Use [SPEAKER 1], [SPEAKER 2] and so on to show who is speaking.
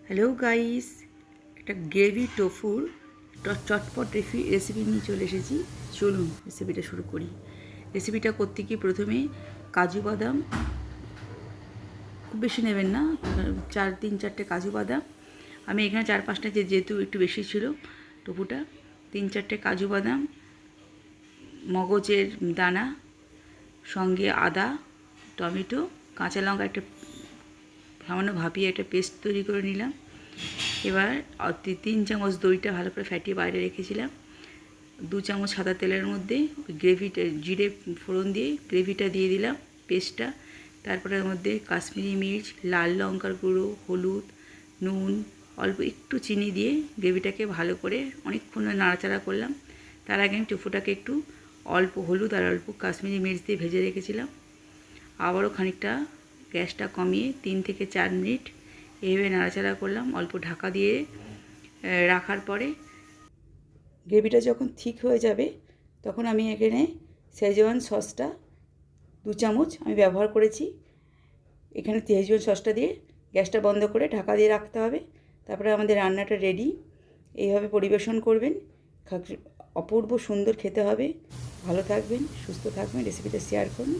[SPEAKER 1] Hello guys, একটা gravy টোফুর চটপট recipe নিয়ে চলে এসেছি। চলুন রেসিপিটা শুরু করি। রেসিপিটা করতে গিয়ে প্রথমে কাজু বাদাম, খুব বেশি নেবেন না, 3-4টে কাজু বাদাম, আমি এখানে 4-5টা, যেহেতু একটু বেশি ছিল টোফুটা, 3-4টে কাজু বাদাম, মগজের দানা, সঙ্গে আদা, টমেটো, কাঁচা লঙ্কা একটা সামান্য ভাপিয়ে একটা পেস্ট তৈরি করে নিলাম। এবার 3 চামচ দইটা ভালো করে ফ্যাটিয়ে বাইরে রেখেছিলাম। 2 চামচ সাদা তেলের মধ্যে গ্রেভিটা, জিরে ফোড়ন দিয়ে গ্রেভিটা দিয়ে দিলাম, পেস্টটা। তারপরে এর মধ্যে কাশ্মীরি মির্চ, লাল লঙ্কার গুঁড়ো, হলুদ, নুন, অল্প একটু চিনি দিয়ে গ্রেভিটাকে ভালো করে অনেকক্ষণ নাড়াচাড়া করলাম। তার আগে আমি টোফুটাকে একটু অল্প হলুদ আর অল্প কাশ্মীরি মির্চ দিয়ে ভেজে রেখেছিলাম। আবারও খানিকটা গ্যাসটা কমিয়ে 3 থেকে 4 মিনিট এইভাবে নাড়াচাড়া করলাম। অল্প ঢাকা দিয়ে রাখার পরে গ্রেভিটা যখন ঠিক হয়ে যাবে তখন আমি এখানে শেজওয়ান সসটা 2 চামচ আমি ব্যবহার করেছি। এখানে শেজওয়ান সসটা দিয়ে গ্যাসটা বন্ধ করে ঢাকা দিয়ে রাখতে হবে। তারপরে আমাদের রান্নাটা রেডি। এইভাবে পরিবেশন করবেন, অপূর্ব সুন্দর খেতে হবে। ভালো থাকবেন, সুস্থ থাকবেন, রেসিপিটা শেয়ার করুন।